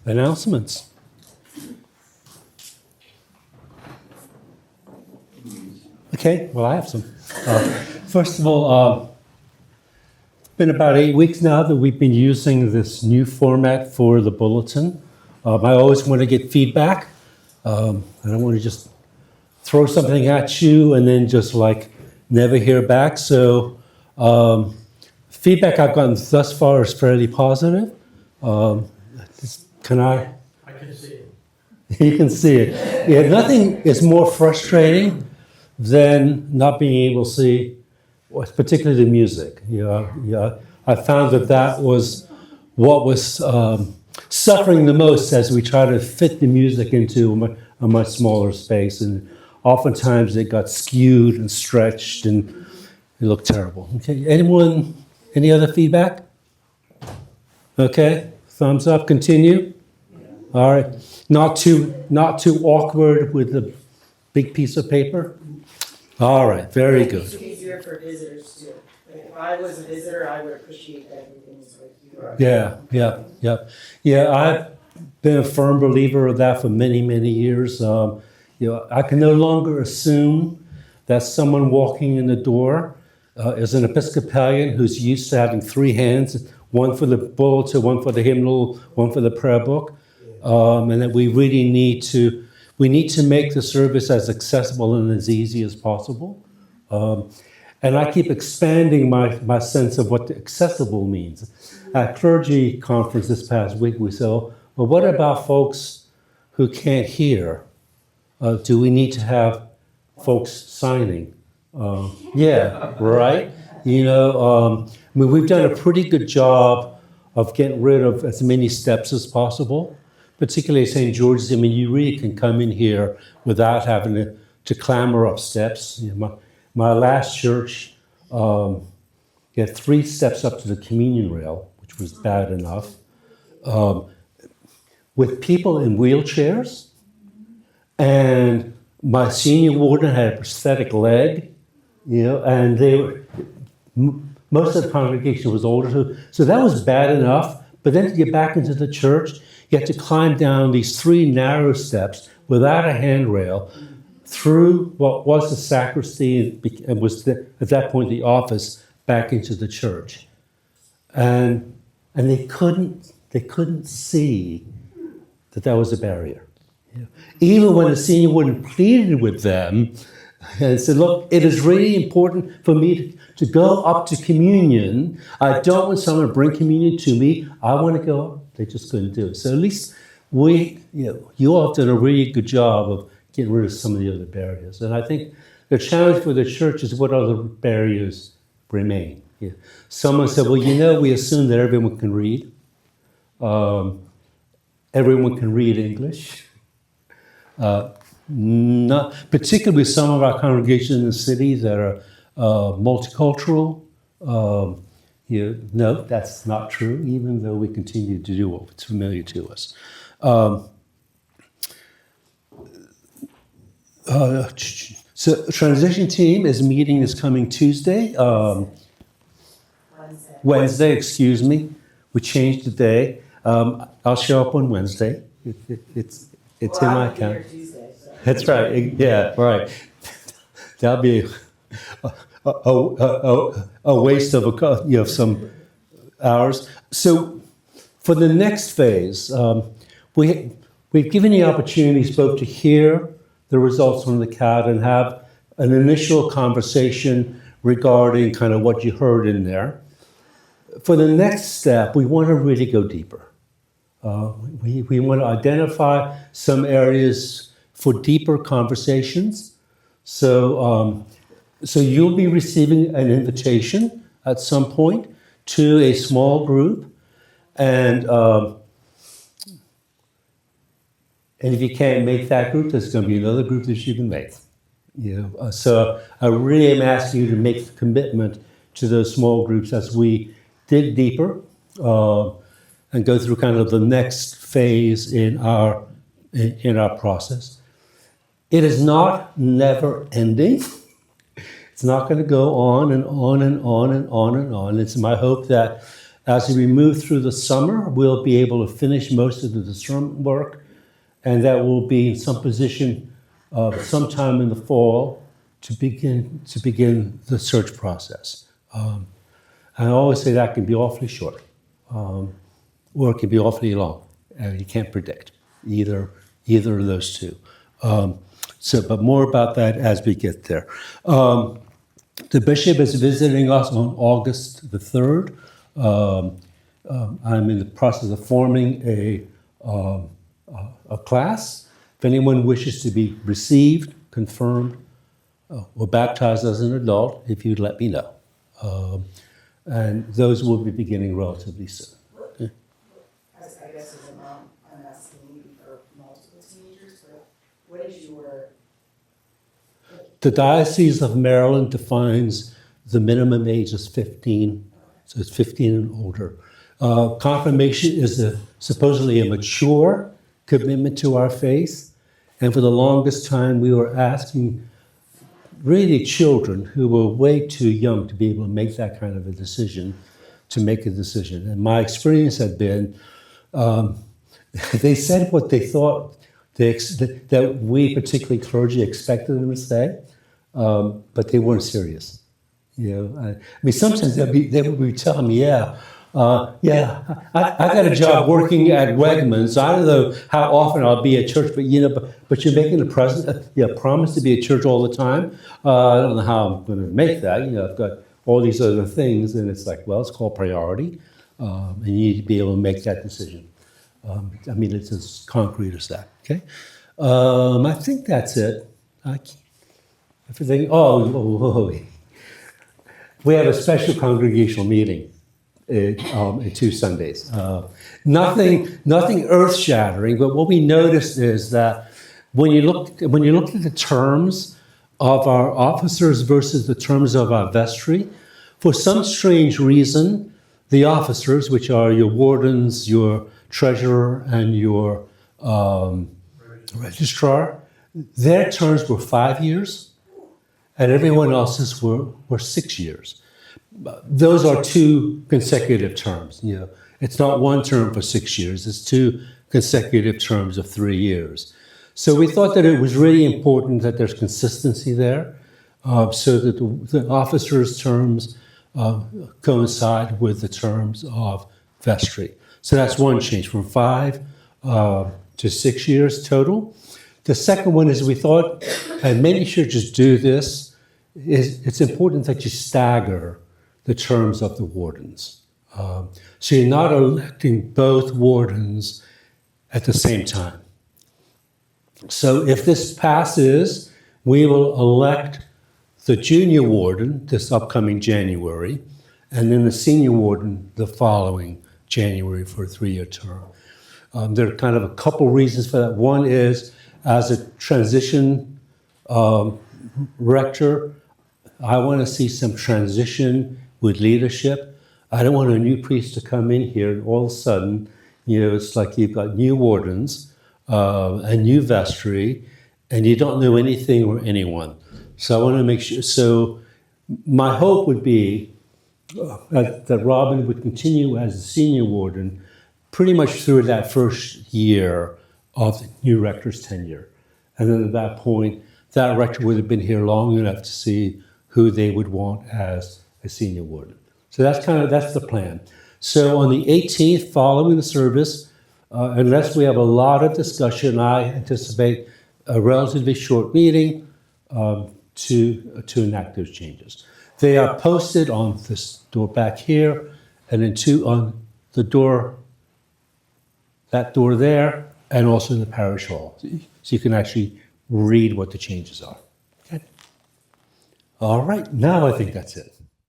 Announcements. Okay, well, I have some. First of all, it's been about 8 weeks now that we've been using this new format for the bulletin. I always want to get feedback. I don't want to just throw something at you and then just like never hear back. So feedback I've gotten thus far is fairly positive. Can I? I can see it. You can see it. Yeah, nothing is more frustrating than not being able to see, particularly the music. Yeah. I found that was what was suffering the most as we try to fit the music into a much smaller space, and oftentimes it got skewed and stretched, and it looked terrible. Okay, anyone? Any other feedback? Okay, thumbs up. Continue. All right, not too awkward with the big piece of paper. All right, very good. It's easier for visitors too. Like if I was a visitor, I would appreciate everything is like you are. Yeah. I've been a firm believer of that for many, many years. I can no longer assume that someone walking in the door is an Episcopalian who's used to having three hands, one for the bulletin, one for the hymnal, one for the prayer book, and that we really need to make the service as accessible and as easy as possible. And I keep expanding my sense of what accessible means. At clergy conference this past week, we said, well, what about folks who can't hear? Do we need to have folks signing? Yeah, right? We've done a pretty good job of getting rid of as many steps as possible, particularly at St. George's. You really can come in here without having to clamber up steps. My last church, you had 3 steps up to the communion rail, which was bad enough, with people in wheelchairs, and my senior warden had a prosthetic leg, and most of the congregation was older, so that was bad enough. But then to get back into the church, you had to climb down these 3 narrow steps without a handrail through what was the sacristy and was at that point the office back into the church, and they couldn't see that was a barrier. Even when the senior warden pleaded with them and said, look, it is really important for me to go up to communion. I don't want someone to bring communion to me. I want to go up. They just couldn't do it. So at least you all have done a really good job of getting rid of some of the other barriers. And I think the challenge for the church is what other barriers remain. Someone said, well, we assume that everyone can read. Everyone can read English. Not particularly some of our congregations in the city that are multicultural. No, that's not true, even though we continue to do what's familiar to us. So transition team is meeting this coming Tuesday. Wednesday, excuse me. We changed the day. I'll show up on Wednesday. It's in my account. That's right. Yeah, right. That'll be a waste of some hours. So for the next phase, we've given you opportunities both to hear the results from the CAT and have an initial conversation regarding kind of what you heard in there. For the next step, we want to really go deeper. We want to identify some areas for deeper conversations. So you'll be receiving an invitation at some point to a small group, and if you can't make that group, there's going to be another group that you can make. So I really am asking you to make the commitment to those small groups as we dig deeper and go through kind of the next phase in our process. It is not never ending. It's not going to go on and on and on and on and on. It's my hope that As we move through the summer, we'll be able to finish most of the discernment work, and that will be in some position sometime in the fall to begin the search process. I always say that can be awfully short, or it can be awfully long. You can't predict either of those two. But more about that as we get there. The bishop is visiting us on August the 3rd. I'm in the process of forming a class. If anyone wishes to be received, confirmed, or baptized as an adult, if you'd let me know. And those will be beginning relatively soon. Okay? I guess as a mom, I'm asking you for multiple teenagers, but what is your... The Diocese of Maryland defines the minimum age as 15, so it's 15 and older. Confirmation is supposedly a mature commitment to our faith, and for the longest time we were asking really children who were way too young to be able to make that kind of a decision, to make a decision. And my experience had been, they said what they thought that we, particularly clergy, expected them to say, but they weren't serious. I mean, sometimes they would be telling me, I got a job working at Wegmans. I don't know how often I'll be at church, but you're making a promise to be at church all the time. I don't know how I'm going to make that. I've got all these other things, and it's like, well, it's called priority, and you need to be able to make that decision. I mean, it's as concrete as that. Okay, I think that's it. Everything. We have a special congregational meeting in 2 Sundays. Nothing earth-shattering, but what we noticed is that when you looked at the terms of our officers versus the terms of our vestry, for some strange reason, the officers, which are your wardens, your treasurer, and your registrar, their terms were 5 years, and everyone else's were 6 years. Those are 2 consecutive terms. It's not 1 term for 6 years. It's 2 consecutive terms of 3 years. So we thought that it was really important that there's consistency there, so that the officers' terms coincide with the terms of vestry. So that's one change, from 5 to 6 years total. The second one is we thought, and many churches do this, it's important that you stagger the terms of the wardens. So you're not electing both wardens at the same time. So if this passes, we will elect the junior warden this upcoming January, and then the senior warden the following January for a 3-year term. There are kind of a couple reasons for that. One is, as a transition rector, I want to see some transition with leadership. I don't want a new priest to come in here and all of a sudden, it's like you've got new wardens, a new vestry, and you don't know anything or anyone. So I want to make sure. So my hope would be that Robin would continue as the senior warden pretty much through that first year of the new rector's tenure. And then at that point, that rector would have been here long enough to see who they would want as a senior warden. So that's the plan. So on the 18th, following the service, unless we have a lot of discussion, I anticipate a relatively short meeting to enact those changes. They are posted on this door back here, and then on the door, that door there, and also in the parish hall. So you can actually read what the changes are. Okay? All right, now I think that's it.